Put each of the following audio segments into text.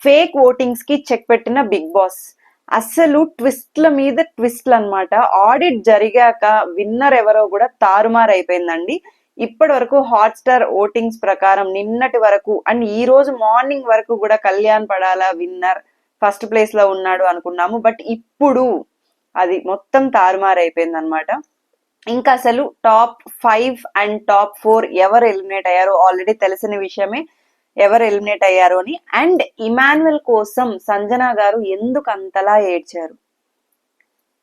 Fake votings కి check పెట్టిన big boss. అస్సలు ట్విస్ట్ల మీద ట్విస్ట్లు అన్నమాట. ఆడిట్ జరిగాక విన్నర్ ఎవరో కూడా తారుమారు అయిపోయిందండి. ఇప్పటి వరకు హాట్‌స్టార్ ఓటింగ్స్ ప్రకారం నిన్నటి వరకు అండ్ ఈ రోజు మార్నింగ్ వరకు కూడా Kalyan Padala winner first place లో ఉన్నాడు అనుకున్నాము. బట్ ఇప్పుడు అది మొత్తం తారుమారు అయిపోయింది అనమాట. ఇంకా అసలు టాప్ 5 అండ్ టాప్ 4 ఎవరు ఎలిమినేట్ అయ్యారో ఆల్రెడీ తెలిసిన విషయమే, ఎవరు ఎలిమినేట్ అయ్యారు అని. అండ్ ఇమాన్యుయల్ కోసం సంజన గారు ఎందుకు అంతలా ఏడ్చారు?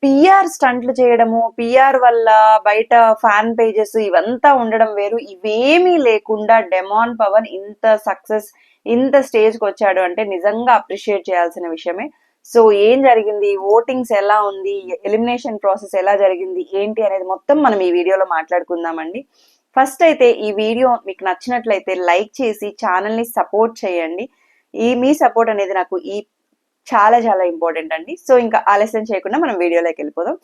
పిఆర్ స్టంట్లు చేయడము, పిఆర్ వల్ల బయట ఫ్యాన్ పేజెస్ ఇవంతా ఉండడం వేరు. ఇవేమీ లేకుండా డెమాన్ పవన్ ఇంత సక్సెస్, ఇంత స్టేజ్కి వచ్చాడు అంటే నిజంగా అప్రిషియేట్ చేయాల్సిన విషయమే. సో ఏం జరిగింది, ఓటింగ్స్ ఎలా ఉంది, ఎలిమినేషన్ ప్రాసెస్ ఎలా జరిగింది, ఏంటి అనేది మొత్తం మనం ఈ వీడియోలో మాట్లాడుకుందామండి. ఫస్ట్ అయితే ఈ వీడియో మీకు నచ్చినట్లయితే లైక్ చేసి ఛానల్ని సపోర్ట్ చేయండి. మీ సపోర్ట్ అనేది నాకు చాలా చాలా ఇంపార్టెంట్ అండి. సో ఇంకా ఆలస్యం చేయకుండా మనం వీడియోలోకి వెళ్ళిపోదాం.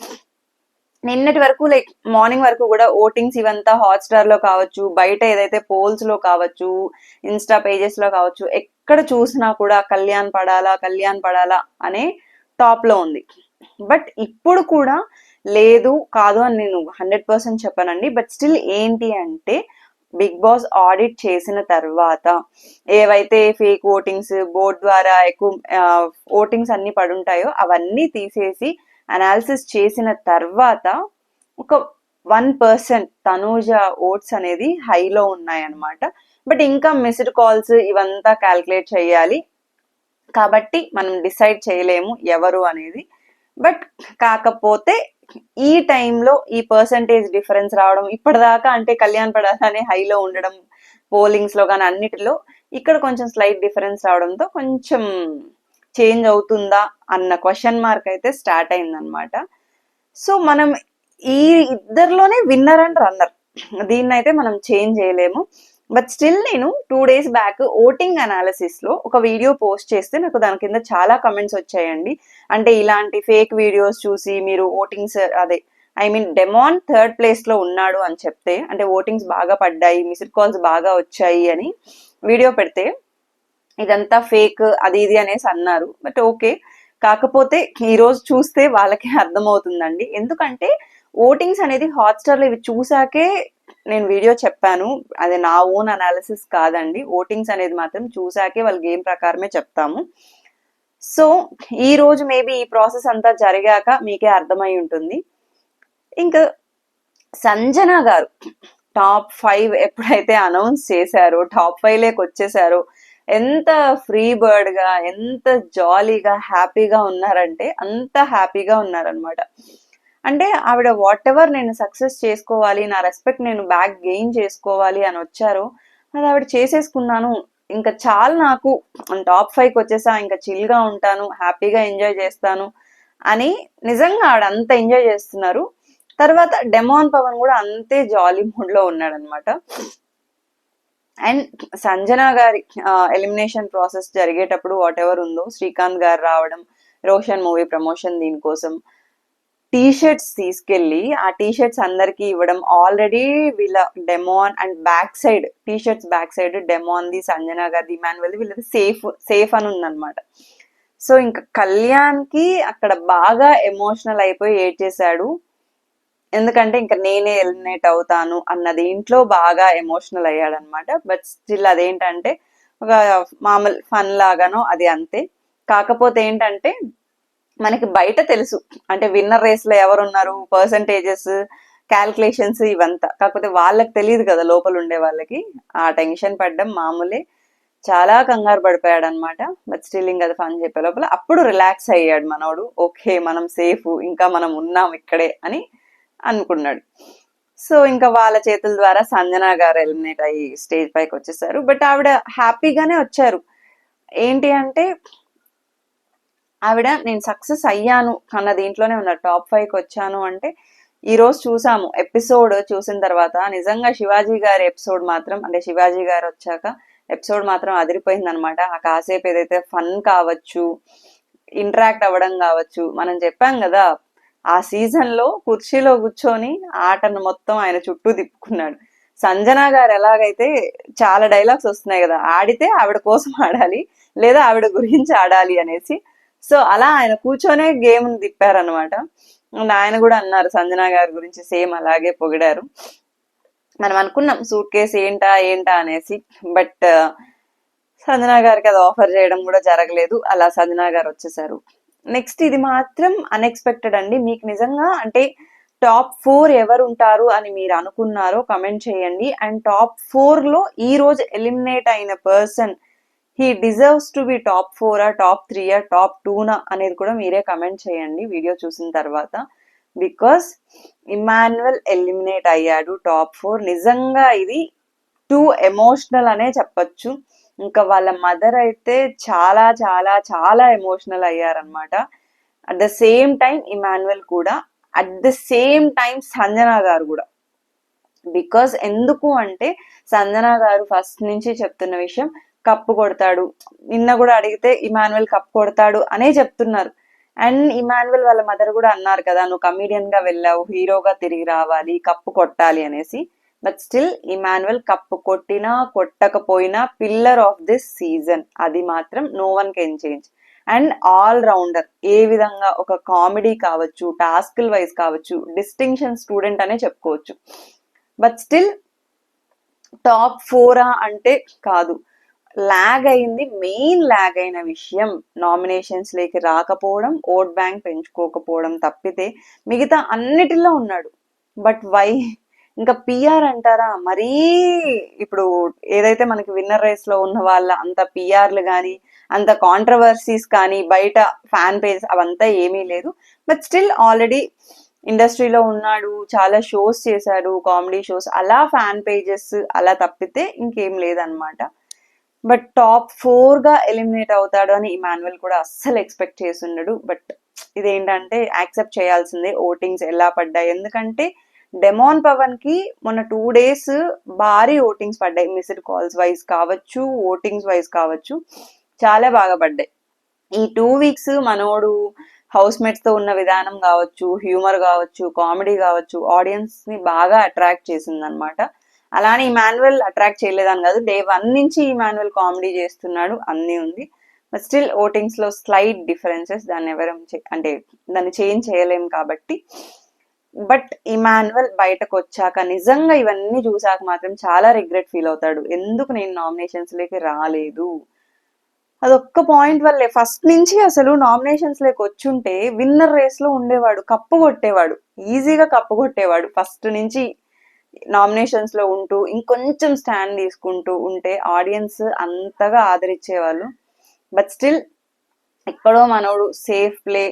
నిన్నటి వరకు లైక్ మార్నింగ్ వరకు కూడా ఓటింగ్స్ ఇవంతా హాట్‌స్టార్ లో కావచ్చు, బయట ఏదైతే పోల్స్ లో కావచ్చు, ఇన్స్టా పేజెస్ లో కావచ్చు, ఎక్కడ చూసినా కూడా కళ్యాణ్ పడాలా అనే టాప్ లో ఉంది. బట్ ఇప్పుడు కూడా లేదు కాదు అని నేను 100% చెప్పానండి. బట్ స్టిల్ ఏంటి అంటే బిగ్ బాస్ ఆడిట్ చేసిన తర్వాత ఏవైతే ఫేక్ ఓటింగ్స్ బోర్డ్ ద్వారా ఎక్కువ ఓటింగ్స్ అన్ని పడుంటాయో అవన్నీ తీసేసి అనాలిసిస్ చేసిన తర్వాత ఒక 1% తనూజ ఓట్స్ అనేది హైలో ఉన్నాయన్నమాట. బట్ ఇంకా మిస్డ్ కాల్స్ ఇవంతా క్యాల్కులేట్ చేయాలి కాబట్టి మనం డిసైడ్ చేయలేము ఎవరు అనేది. బట్ కాకపోతే ఈ టైంలో ఈ పర్సంటేజ్ డిఫరెన్స్ రావడం ఇప్పటిదాకా అంటే కళ్యాణ్ పడాలని హైలో ఉండడం పోలింగ్స్ లో కానీ అన్నిటిలో ఇక్కడ కొంచెం స్లైట్ డిఫరెన్స్ రావడంతో కొంచెం చేంజ్ అవుతుందా అన్న క్వశ్చన్ మార్క్ అయితే స్టార్ట్ అయిందనమాట. సో మనం ఈ ఇద్దరిలోనే విన్నర్ అండ్ రన్నర్, దీన్ని అయితే మనం చేంజ్ చేయలేము. బట్ స్టిల్ నేను 2 days బ్యాక్ ఓటింగ్ అనాలిసిస్ లో ఒక వీడియో పోస్ట్ చేస్తే నాకు దాని కింద చాలా కమెంట్స్ వచ్చాయండి. అంటే ఇలాంటి ఫేక్ వీడియోస్ చూసి మీరు ఓటింగ్స్ డెమాన్ 3rd ప్లేస్ లో ఉన్నాడు అని చెప్తే, అంటే ఓటింగ్స్ బాగా పడ్డాయి, మిస్డ్ కాల్స్ బాగా వచ్చాయి అని వీడియో పెడితే ఇదంతా ఫేక్ అది ఇది అనేసి అన్నారు. బట్ ఓకే, కాకపోతే ఈ రోజు చూస్తే వాళ్ళకి అర్థమవుతుందండి. ఎందుకంటే ఓటింగ్స్ అనేది హాట్‌స్టార్ లో ఇవి చూసాకే నేను వీడియో చెప్పాను, అది నా ఓన్ అనాలిసిస్ కాదండి. ఓటింగ్స్ అనేది మాత్రం చూసాకే వాళ్ళ గేమ్ ప్రకారమే చెప్తాము. సో ఈ రోజు మేబీ ఈ ప్రాసెస్ అంతా జరిగాక మీకే అర్థమై ఉంటుంది. ఇంకా సంజన గారు టాప్ 5 ఎప్పుడైతే అనౌన్స్ చేశారో, టాప్ 5 లేకి వచ్చేసారో, ఎంత ఫ్రీ బర్డ్ గా, ఎంత జాలీగా హ్యాపీగా ఉన్నారంటే అంత హ్యాపీగా ఉన్నారనమాట. అంటే ఆవిడ వాట్ ఎవర్ నేను సక్సెస్ చేసుకోవాలి, నా రెస్పెక్ట్ నేను బ్యాక్ గెయిన్ చేసుకోవాలి అని వచ్చారో అది ఆవిడ చేసేసుకున్నాను, ఇంకా చాలు నాకు, టాప్ 5కి వచ్చేసా, ఇంకా చిల్ గా ఉంటాను, హ్యాపీగా ఎంజాయ్ చేస్తాను అని నిజంగా ఆవిడ అంత ఎంజాయ్ చేస్తున్నారు. తర్వాత డెమాన్ పవన్ కూడా అంతే జాలీ మూడ్ లో ఉన్నాడు అనమాట. అండ్ సంజన గారి ఎలిమినేషన్ ప్రాసెస్ జరిగేటప్పుడు వాట్ ఎవర్ ఉందో, శ్రీకాంత్ గారు రావడం, రోషన్ మూవీ ప్రమోషన్ దీనికోసం టీ షర్ట్స్ తీసుకెళ్లి ఆ టీ షర్ట్స్ అందరికి ఇవ్వడం, ఆల్రెడీ వీళ్ళ demon and back side T shirts back side demon the, Sanjana గారి, ఇమాన్యుయల్ వీళ్ళది సేఫ్ అని ఉందన్నమాట. సో ఇంకా కళ్యాణ్ కి అక్కడ బాగా ఎమోషనల్ అయిపోయి ఏడ్చేశాడు. ఎందుకంటే ఇంకా నేనే ఎలిమినేట్ అవుతాను అన్న దీంట్లో బాగా ఎమోషనల్ అయ్యాడనమాట. బట్ స్టిల్ అదేంటంటే ఒక మామూలు ఫన్ లాగానో అది అంతే. కాకపోతే ఏంటంటే మనకి బయట తెలుసు అంటే విన్నర్ రేస్ లో ఎవరున్నారు, పర్సంటేజెస్, క్యాల్కులేషన్స్ ఇవంతా. కాకపోతే వాళ్ళకి తెలియదు కదా లోపల ఉండే వాళ్ళకి. ఆ టెన్షన్ పడ్డం మామూలే, చాలా కంగారు పడిపోయాడు అనమాట. బట్ స్టిల్ ఇంకా అది ఫన్ చెప్పే లోపల అప్పుడు రిలాక్స్ అయ్యాడు మనోడు. ఓకే మనం సేఫ్, ఇంకా మనం ఉన్నాం ఇక్కడే అని అనుకున్నాడు. సో ఇంకా వాళ్ళ చేతుల ద్వారా సంజన గారు ఎలిమినేట్ అయ్యి స్టేజ్ పైకి వచ్చేసారు. బట్ ఆవిడ హ్యాపీగానే వచ్చారు. ఏంటి అంటే ఆవిడ నేను సక్సెస్ అయ్యాను అన్న దీంట్లోనే ఉన్నారు. టాప్ 5కి వచ్చాను అంటే ఈ రోజు చూసాము ఎపిసోడ్ చూసిన తర్వాత నిజంగా శివాజీ గారి ఎపిసోడ్ మాత్రం, అంటే శివాజీ గారు వచ్చాక ఎపిసోడ్ మాత్రం అదిరిపోయింది అనమాట. ఆ కాసేపు ఏదైతే ఫన్ కావచ్చు, ఇంటరాక్ట్ అవ్వడం కావచ్చు, మనం చెప్పాం కదా ఆ సీజన్ లో కుర్చీలో కూర్చొని ఆటను మొత్తం ఆయన చుట్టూ తిప్పుకున్నాడు. సంజన గారు ఎలాగైతే చాలా డైలాగ్స్ వస్తున్నాయి కదా, ఆడితే ఆవిడ కోసం ఆడాలి, లేదా ఆవిడ గురించి ఆడాలి అనేసి. సో అలా ఆయన కూర్చొనే గేమ్ తిప్పారనమాట. అండ్ ఆయన కూడా అన్నారు సంజన గారి గురించి సేమ్ అలాగే పొగిడారు. మనం అనుకున్నాం సూట్ కేసు ఏంటా అనేసి, బట్ సంజన గారికి అది ఆఫర్ చేయడం కూడా జరగలేదు. అలా సంజన గారు వచ్చేసారు. నెక్స్ట్ ఇది మాత్రం అన్ఎక్స్పెక్టెడ్ అండి. మీకు నిజంగా అంటే టాప్ 4 ఎవరు ఉంటారు అని మీరు అనుకున్నారో కమెంట్ చేయండి. అండ్ టాప్ 4 లో ఈ రోజు ఎలిమినేట్ అయిన person he deserves to be top 4ఆ, టాప్ 3ఆ, టాప్ 2నా అనేది కూడా మీరే కమెంట్ చేయండి వీడియో చూసిన తర్వాత. బికాస్ ఇమాన్యువల్ ఎలిమినేట్ అయ్యాడు టాప్ 4. నిజంగా ఇది టూ ఎమోషనల్ అనే చెప్పచ్చు. ఇంకా వాళ్ళ మదర్ అయితే చాలా చాలా చాలా ఎమోషనల్ అయ్యారనమాట. At the same time Emmanuel కూడా, at the same time Sanjana గారు కూడా. బికాస్ ఎందుకు అంటే సంజన గారు ఫస్ట్ నుంచి చెప్తున్న విషయం కప్పు కొడతాడు. నిన్న కూడా అడిగితే ఇమాన్యువల్ కప్పు కొడతాడు అనే చెప్తున్నారు. అండ్ ఇమాన్యువల్ వాళ్ళ మదర్ కూడా అన్నారు కదా, నువ్వు కమీడియన్ గా వెళ్ళావు, హీరోగా తిరిగి రావాలి, కప్పు కొట్టాలి అనేసి. బట్ స్టిల్ ఇమాన్యువల్ కప్పు కొట్టినా కొట్టకపోయినా పిల్లర్ ఆఫ్ దిస్ సీజన్, అది మాత్రం no one can change. And all rounder, ఏ విధంగా ఒక కామెడీ కావచ్చు, టాస్క్ల వైజ్ కావచ్చు, డిస్టింక్షన్ స్టూడెంట్ అనే చెప్పుకోవచ్చు. బట్ స్టిల్ టాప్ 4 అంటే కాదు. ల్యాగ్ అయింది, మెయిన్ ల్యాగ్ అయిన విషయం నామినేషన్స్ లేకి రాకపోవడం, ఓట్ బ్యాంక్ పెంచుకోకపోవడం తప్పితే మిగతా అన్నిటిలో ఉన్నాడు. But why? ఇంకా పిఆర్ అంటారా, మరీ ఇప్పుడు ఏదైతే మనకి విన్నర్ రేస్ లో ఉన్న వాళ్ళ అంత పిఆర్లు కానీ, అంత కాంట్రవర్సీస్ కానీ, బయట ఫ్యాన్ పేజ్ అవంతా ఏమీ లేదు. బట్ స్టిల్ ఆల్రెడీ ఇండస్ట్రీలో ఉన్నాడు, చాలా షోస్ చేశాడు, కామెడీ షోస్, అలా ఫ్యాన్ పేజెస్ అలా తప్పితే ఇంకేం లేదనమాట. బట్ టాప్ 4 గా ఎలిమినేట్ అవుతాడు అని ఇమాన్యువల్ కూడా అస్సలు ఎక్స్పెక్ట్ చేస్తున్నాడు. బట్ ఇదేంటంటే యాక్సెప్ట్ చేయాల్సిందే ఓటింగ్స్ ఎలా పడ్డాయి. ఎందుకంటే డెమాన్ పవన్ కి మొన్న 2 days భారీ ఓటింగ్స్ పడ్డాయి. మిస్డ్ కాల్స్ వైజ్ కావచ్చు, ఓటింగ్స్ వైజ్ కావచ్చు, చాలా బాగా పడ్డాయి. ఈ 2 weeks మనోడు హౌస్ మేట్స్ తో ఉన్న విధానం కావచ్చు, హ్యూమర్ కావచ్చు, కామెడీ కావచ్చు, ఆడియన్స్ ని బాగా అట్రాక్ట్ చేసింది అనమాట. అలానే ఇమాన్యువల్ అట్రాక్ట్ చేయలేదని కాదు, డే 1 నుంచి ఇమాన్యువల్ కామెడీ చేస్తున్నాడు, అన్నీ ఉంది. బట్ స్టిల్ ఓటింగ్స్ లో స్లైట్ డిఫరెన్సెస్, దాన్ని ఎవరం అంటే దాన్ని చేంజ్ చేయలేం కాబట్టి. బట్ ఇమాన్యువల్ బయటకు వచ్చాక నిజంగా ఇవన్నీ చూసాక మాత్రం చాలా రిగ్రెట్ ఫీల్ అవుతాడు. ఎందుకు నేను నామినేషన్స్ లేకి రాలేదు, అదొక్క పాయింట్ వల్లే. ఫస్ట్ నుంచి అసలు నామినేషన్స్ లేకి వచ్చుంటే విన్నర్ రేస్ లో ఉండేవాడు, కప్పు కొట్టేవాడు, ఈజీగా కప్పు కొట్టేవాడు. ఫస్ట్ నుంచి నామినేషన్స్ లో ఉంటూ ఇంకొంచెం స్టాండ్ తీసుకుంటూ ఉంటే ఆడియన్స్ అంతగా ఆదరించేవాళ్ళు. బట్ స్టిల్ ఎక్కడో మనోడు సేఫ్ ప్లే,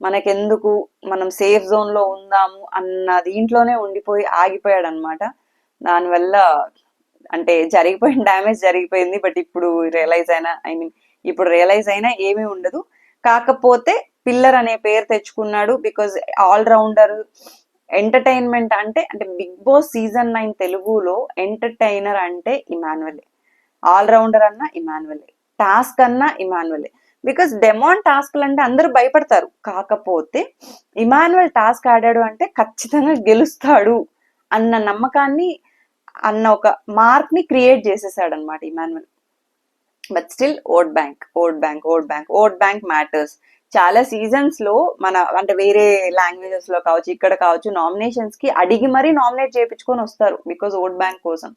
మనకెందుకు, మనం సేఫ్ జోన్ లో ఉందాము అన్న దీంట్లోనే ఉండిపోయి ఆగిపోయాడు అనమాట. దానివల్ల అంటే జరిగిపోయిన డ్యామేజ్ జరిగిపోయింది. బట్ ఇప్పుడు రియలైజ్ అయినా ఏమీ ఉండదు. కాకపోతే పిల్లర్ అనే పేరు తెచ్చుకున్నాడు. బికాజ్ ఆల్ రౌండర్ ఎంటర్టైన్మెంట్ అంటే బిగ్ బాస్ సీజన్ 9 తెలుగులో ఎంటర్టైనర్ అంటే ఇమాన్యువలే, ఆల్ రౌండర్ అన్నా ఇమాన్యువలే, టాస్క్ అన్నా ఇమాన్యువలే. బికాస్ డెమాన్ టాస్క్లు అంటే అందరూ భయపడతారు. కాకపోతే ఇమాన్యువల్ టాస్క్ ఆడాడు అంటే ఖచ్చితంగా గెలుస్తాడు అన్న నమ్మకాన్ని, అన్న ఒక మార్క్ ని క్రియేట్ చేసేసాడు అనమాట Emmanuel. But still vote bank matters. చాలా సీజన్స్ లో మన అంటే వేరే లాంగ్వేజెస్ లో కావచ్చు, ఇక్కడ కావచ్చు, నామినేషన్స్ కి అడిగి మరీ నామినేట్ చేయించుకొని వస్తారు బికాస్ ఓట్ బ్యాంక్ కోసం.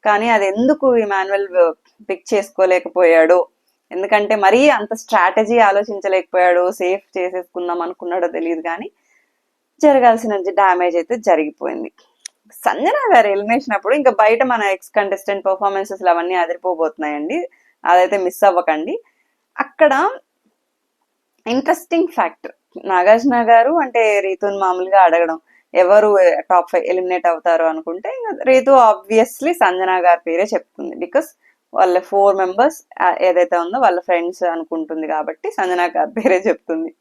కానీ అది ఎందుకు ఇమాన్యువల్ పిక్ చేసుకోలేకపోయాడో, ఎందుకంటే మరీ అంత స్ట్రాటజీ ఆలోచించలేకపోయాడో, సేఫ్ చేసేసుకుందాం అనుకున్నాడో తెలియదు. కానీ జరగాల్సిన డ్యామేజ్ అయితే జరిగిపోయింది. సంజన గారు ఎలిమినేషన్ అప్పుడు ఇంకా బయట మన ఎక్స్ కంటెస్టెంట్ పర్ఫార్మెన్సెస్ అవన్నీ అదిరిపోబోతున్నాయండి, అదైతే మిస్ అవ్వకండి. అక్కడ ఇంట్రెస్టింగ్ ఫ్యాక్టర్, నాగార్జున గారు అంటే రీతుని మామూలుగా అడగడం ఎవరు టాప్ 5 ఎలిమినేట్ అవుతారు అనుకుంటే రీతు ఆబ్వియస్లీ సంజన గారి పేరే చెప్తుంది. బికాస్ వాళ్ళ 4 members ఏదైతే ఉందో వాళ్ళ ఫ్రెండ్స్ అనుకుంటుంది కాబట్టి సంజన గారి పేరే చెప్తుంది.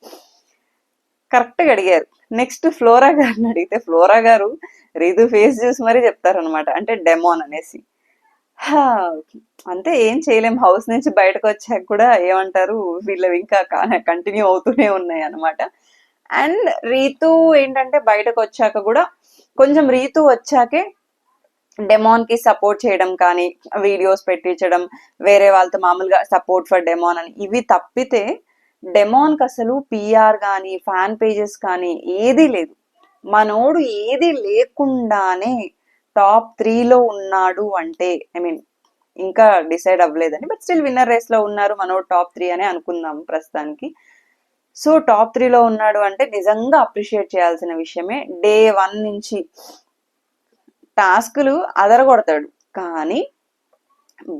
కరెక్ట్ గా అడిగారు. నెక్స్ట్ ఫ్లోరా గారిని అడిగితే ఫ్లోరా గారు రీతు ఫేస్ చూసి మరీ చెప్తారనమాట, అంటే డెమోన్ అనేసి. అంతే, ఏం చేయలేం. హౌస్ నుంచి బయటకు వచ్చాక కూడా ఏమంటారు, వీళ్ళవి ఇంకా కంటిన్యూ అవుతూనే ఉన్నాయి అనమాట. అండ్ రీతు ఏంటంటే బయటకు వచ్చాక కూడా కొంచెం రీతు వచ్చాకే డెమాన్ కి సపోర్ట్ చేయడం కానీ, వీడియోస్ పెట్టించడం, వేరే వాళ్ళతో మామూలుగా సపోర్ట్ ఫర్ డెమాన్ అని, ఇవి తప్పితే డెమాన్ కి అసలు పిఆర్ కానీ ఫ్యాన్ పేజెస్ కానీ ఏదీ లేదు. మనోడు ఏది లేకుండానే టాప్ 3లో ఉన్నాడు అంటే, ఐ మీన్ ఇంకా డిసైడ్ అవ్వలేదని, బట్ స్టిల్ విన్నర్ రేస్ లో ఉన్నారు, మనోడు టాప్ 3 అనే అనుకుందాం ప్రస్తుతానికి. సో టాప్ 3లో ఉన్నాడు అంటే నిజంగా అప్రిషియేట్ చేయాల్సిన విషయమే. డే 1 నుంచి టాస్కులు అదరగొడతాడు, కానీ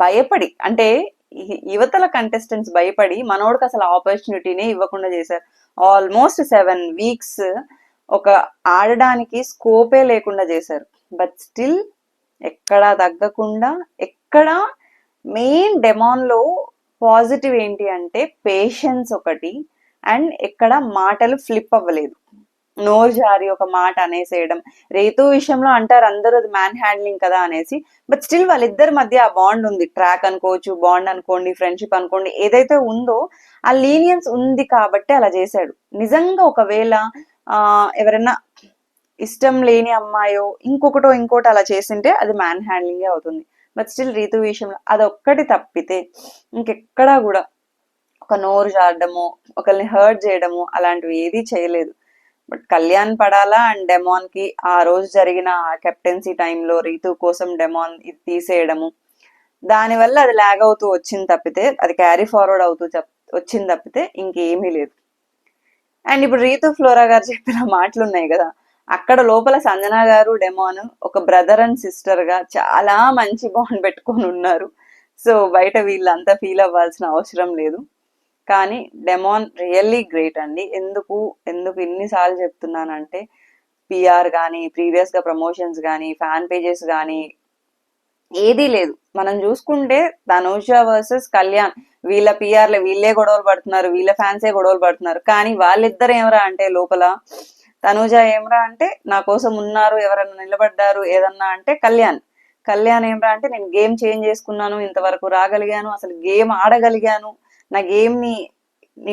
భయపడి, అంటే యువతల కంటెస్టెంట్స్ భయపడి మనోడికి అసలు ఆపర్చునిటీనే ఇవ్వకుండా చేశారు. ఆల్మోస్ట్ 7 వీక్స్ ఒక ఆడడానికి స్కోపే లేకుండా చేశారు. బట్ స్టిల్ ఎక్కడా తగ్గకుండా, ఎక్కడ మెయిన్ డెమాన్ లో పాజిటివ్ ఏంటి అంటే పేషెన్స్ ఒకటి, అండ్ ఎక్కడ మాటలు ఫ్లిప్ అవ్వలేదు, నోరు జారి ఒక మాట అనేసేయడం. రేతు విషయంలో అంటారు అందరూ అది మ్యాన్ హ్యాండ్లింగ్ కదా అనేసి, బట్ స్టిల్ వాళ్ళిద్దరి మధ్య ఆ బాండ్ ఉంది. ట్రాక్ అనుకోవచ్చు, బాండ్ అనుకోండి, ఫ్రెండ్షిప్ అనుకోండి, ఏదైతే ఉందో ఆ లీనియన్స్ ఉంది కాబట్టి అలా చేశాడు. నిజంగా ఒకవేళ ఎవరైనా ఇష్టం లేని అమ్మాయో ఇంకొకటో ఇంకోటి అలా చేసింటే అది మ్యాన్ హ్యాండ్లింగే అవుతుంది. బట్ స్టిల్ రీతు విషయంలో అదొక్కటి తప్పితే ఇంకెక్కడా కూడా ఒక నోరు జారడము, ఒకరిని హర్ట్ చేయడము అలాంటివి ఏదీ చేయలేదు. But Kalyan Padala and demon కి ఆ రోజు జరిగిన కెప్టెన్సీ టైంలో రీతు కోసం డెమాన్ ఇది తీసేయడము, దానివల్ల అది లాగ్ అవుతూ వచ్చింది తప్పితే, అది క్యారీ ఫార్వర్డ్ అవుతూ వచ్చింది తప్పితే ఇంకేమీ లేదు. అండ్ ఇప్పుడు రీతు ఫ్లోరా గారు చెప్పిన మాటలు ఉన్నాయి కదా, అక్కడ లోపల సంజన గారు డెమాన్ ఒక బ్రదర్ అండ్ సిస్టర్ గా చాలా మంచి బాండ్ పెట్టుకొని ఉన్నారు. సో బయట వీళ్ళంతా ఫీల్ అవ్వాల్సిన అవసరం లేదు. కానీ డెమాన్ రియల్లీ గ్రేట్ అండి. ఎందుకు ఇన్నిసార్లు చెప్తున్నానంటే, పిఆర్ కానీ, ప్రీవియస్ గా ప్రమోషన్స్ కానీ, ఫ్యాన్ పేజెస్ కానీ ఏదీ లేదు. మనం చూసుకుంటే తనూజ వర్సెస్ కళ్యాణ్, వీళ్ళ పిఆర్లే, వీళ్ళే గొడవలు పడుతున్నారు, వీళ్ళ ఫ్యాన్సే గొడవలు పడుతున్నారు. కానీ వాళ్ళిద్దరు ఏమరా అంటే లోపల తనూజ ఏమరా అంటే నా కోసం ఉన్నారు, ఎవరన్నా నిలబడ్డారు ఏదన్నా అంటే కళ్యాణ్ ఏమరా అంటే నేను గేమ్ చేంజ్ చేసుకున్నాను, ఇంతవరకు రాగలిగాను, అసలు గేమ్ ఆడగలిగాను, నా గేమ్ ని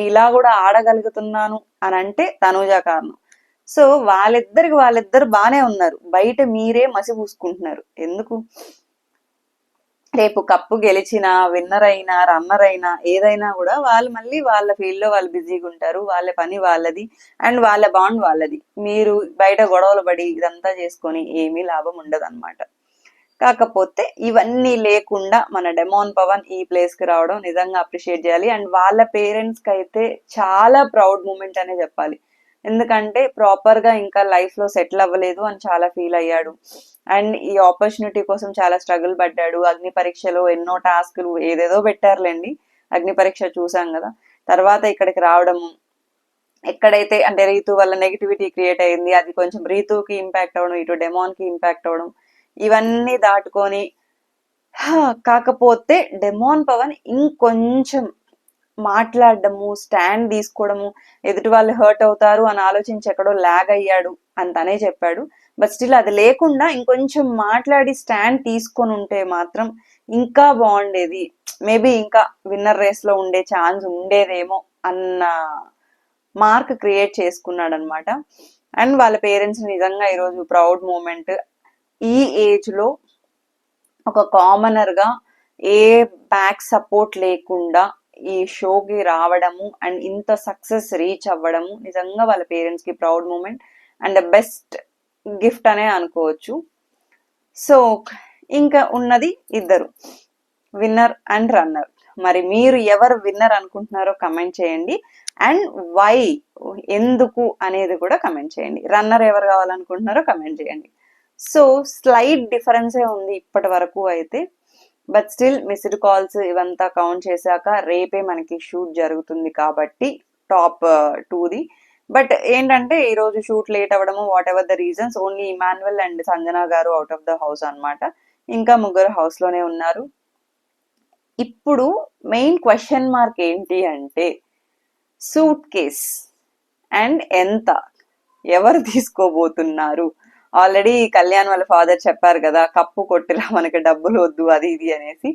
ఇలా కూడా ఆడగలుగుతున్నాను అని అంటే తనూజ కారణం. సో వాళ్ళిద్దరు బానే ఉన్నారు, బయట మీరే మసి పూసుకుంటున్నారు. ఎందుకు? రేపు కప్పు గెలిచిన, విన్నర్ అయినా, రన్నర్ అయినా, ఏదైనా కూడా వాళ్ళు మళ్ళీ వాళ్ళ ఫీల్డ్ లో వాళ్ళు బిజీగా ఉంటారు, వాళ్ళ పని వాళ్ళది అండ్ వాళ్ళ బాండ్ వాళ్ళది. మీరు బయట గొడవలు పడి ఇదంతా చేసుకొని ఏమీ లాభం ఉండదు అనమాట. కాకపోతే ఇవన్నీ లేకుండా మన డెమాన్ పవన్ ఈ ప్లేస్ కి రావడం నిజంగా అప్రిషియేట్ చేయాలి. అండ్ వాళ్ళ పేరెంట్స్ కి అయితే చాలా ప్రౌడ్ మూమెంట్ అనే చెప్పాలి. ఎందుకంటే ప్రాపర్ గా ఇంకా లైఫ్ లో సెటిల్ అవ్వలేదు అని చాలా ఫీల్ అయ్యాడు. అండ్ ఈ ఆపర్చునిటీ కోసం చాలా స్ట్రగుల్ పడ్డాడు. అగ్ని పరీక్షలో ఎన్నో టాస్కులు ఏదేదో పెట్టారులేండి, అగ్ని పరీక్ష చూసాం కదా. తర్వాత ఇక్కడికి రావడము, ఎక్కడైతే అంటే రీతు వల్ల నెగిటివిటీ క్రియేట్ అయింది, అది కొంచెం రీతుకి ఇంపాక్ట్ అవ్వడం, ఇటు డెమాన్ కి ఇంపాక్ట్ అవ్వడం, ఇవన్నీ దాటుకొని కాకపోతే డెమాన్ పవన్ ఇంకొంచెం మాట్లాడడము, స్టాండ్ తీసుకోవడము, ఎదుటి వాళ్ళు హర్ట్ అవుతారు అని ఆలోచించి ఎక్కడో లాగ్ అయ్యాడు అని తనే చెప్పాడు. బట్ స్టిల్ అది లేకుండా ఇంకొంచెం మాట్లాడి స్టాండ్ తీసుకొని ఉంటే మాత్రం ఇంకా బాగుండేది, మేబీ ఇంకా విన్నర్ రేస్ లో ఉండే ఛాన్స్ ఉండేదేమో అన్న మార్క్ క్రియేట్ చేసుకున్నాడు అనమాట. అండ్ వాళ్ళ పేరెంట్స్ నిజంగా ఈరోజు ప్రౌడ్ మూమెంట్. ఈ ఏజ్ లో ఒక కామనర్ గా ఏ బ్యాక్ సపోర్ట్ లేకుండా ఈ షోకి రావడము అండ్ ఇంత సక్సెస్ రీచ్ అవ్వడము నిజంగా వాళ్ళ పేరెంట్స్ కి proud moment and best gift అనే అనుకోవచ్చు. సో ఇంకా ఉన్నది ఇద్దరు, విన్నర్ అండ్ రన్నర్. మరి మీరు ఎవరు విన్నర్ అనుకుంటున్నారో కమెంట్ చేయండి, అండ్ వై, ఎందుకు అనేది కూడా కమెంట్ చేయండి. రన్నర్ ఎవరు కావాలనుకుంటున్నారో కమెంట్ చేయండి. సో స్లైట్ డిఫరెన్సే ఉంది ఇప్పటి వరకు అయితే, బట్ స్టిల్ మిస్డ్ కాల్స్ ఇవంతా కౌంట్ చేశాక రేపే మనకి షూట్ జరుగుతుంది కాబట్టి టాప్ 2ది. బట్ ఏంటంటే ఈ రోజు షూట్ లేట్ అవ్వడము, what ever the reasons, only Emmanuel and Sanjana గారు అవుట్ ఆఫ్ ద హౌస్ అన్నమాట. ఇంకా ముగ్గురు హౌస్ లోనే ఉన్నారు. ఇప్పుడు మెయిన్ క్వశ్చన్ మార్క్ ఏంటి అంటే సూట్ కేస్ అండ్ ఎంత, ఎవరు తీసుకోబోతున్నారు? ఆల్రెడీ కళ్యాణ్ వాళ్ళ ఫాదర్ చెప్పారు కదా, కప్పు కొట్టిలా మనకి డబ్బులు వద్దు అది ఇది అనేసి.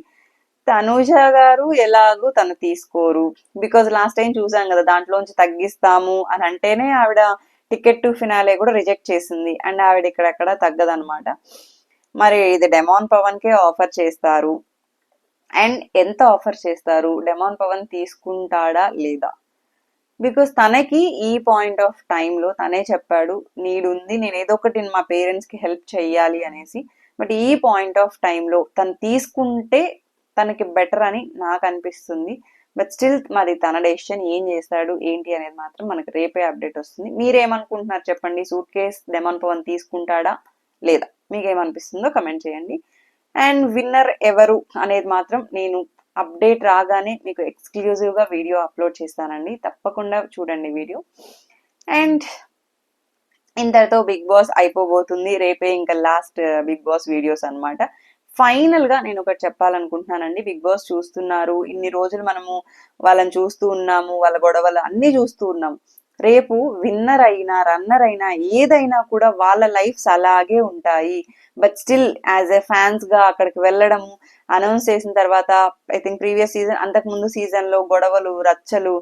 తనూజ గారు ఎలాగూ తను తీసుకోరు, బికాజ్ లాస్ట్ టైం చూసాం కదా, దాంట్లోంచి తగ్గిస్తాము అని అంటేనే ఆవిడ టికెట్ టు ఫినాలే కూడా రిజెక్ట్ చేసింది, అండ్ ఆవిడ ఇక్కడెక్కడ తగ్గదనమాట. మరి ఇది డెమాన్ పవన్ కే ఆఫర్ చేస్తారు. అండ్ ఎంత ఆఫర్ చేస్తారు, డెమాన్ పవన్ తీసుకుంటాడా లేదా? బికాస్ తనకి ఈ పాయింట్ ఆఫ్ టైంలో తనే చెప్పాడు, నీడ్ ఉంది, నేను ఏదో ఒకటి మా పేరెంట్స్కి హెల్ప్ చెయ్యాలి అనేసి. బట్ ఈ పాయింట్ ఆఫ్ టైంలో తను తీసుకుంటే తనకి బెటర్ అని నాకు అనిపిస్తుంది. బట్ స్టిల్ మరి తన డెసిషన్, ఏం చేస్తాడు ఏంటి అనేది మాత్రం మనకి రేపే అప్డేట్ వస్తుంది. మీరేమనుకుంటున్నారు చెప్పండి, సూట్ కేస్ డెమాన్ పవన్ తీసుకుంటాడా లేదా? మీకేమనిపిస్తుందో కమెంట్ చేయండి. అండ్ విన్నర్ ఎవరు అనేది మాత్రం నేను అప్డేట్ రాగానే మీకు ఎక్స్క్లూజివ్గా వీడియో అప్లోడ్ చేస్తానండి, తప్పకుండా చూడండి వీడియో. అండ్ ఇంతటితో బిగ్ బాస్ అయిపోబోతుంది, రేపే ఇంకా లాస్ట్ బిగ్ బాస్ వీడియోస్ అనమాట. ఫైనల్ గా నేను ఒకటి చెప్పాలనుకుంటున్నానండి. బిగ్ బాస్ చూస్తున్నారు, ఇన్ని రోజులు మనము వాళ్ళని చూస్తూ ఉన్నాము, వాళ్ళ గొడవలు అన్ని చూస్తూ ఉన్నాం. రేపు విన్నర్ అయినా రన్నర్ అయినా ఏదైనా కూడా వాళ్ళ లైఫ్స్ అలాగే ఉంటాయి. But still as a fans గా అక్కడికి వెళ్ళడం, అనౌన్స్ చేసిన తర్వాత ఐ థింక్ ప్రీవియస్ సీజన్, అంతకు ముందు సీజన్ లో గొడవలు, రచ్చలు,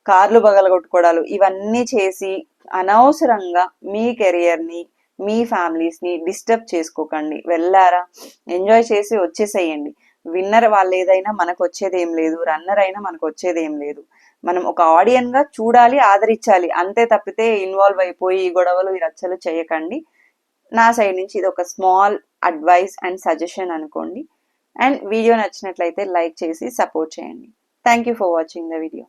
కార్లు పగలగొట్టుకోవడాలు ఇవన్నీ చేసి అనవసరంగా మీ కెరియర్ ని, మీ ఫ్యామిలీస్ ని డిస్టర్బ్ చేసుకోకండి. వెళ్ళారా, ఎంజాయ్ చేసి వచ్చేసేయండి. విన్నర్ వాళ్ళు ఏదైనా మనకు వచ్చేది ఏం లేదు, రన్నర్ అయినా మనకు వచ్చేది ఏం లేదు. మనం ఒక ఆడియన్ గా చూడాలి, ఆదరించాలి, అంతే తప్పితే ఇన్వాల్వ్ అయిపోయి ఈ గొడవలు ఈ రచ్చలు చేయకండి. నా సైడ్ నుంచి ఇది ఒక స్మాల్ అడ్వైస్ అండ్ సజెషన్ అనుకోండి. అండ్ వీడియో నచ్చినట్లయితే లైక్ చేసి సపోర్ట్ చేయండి. Thank you for watching the video.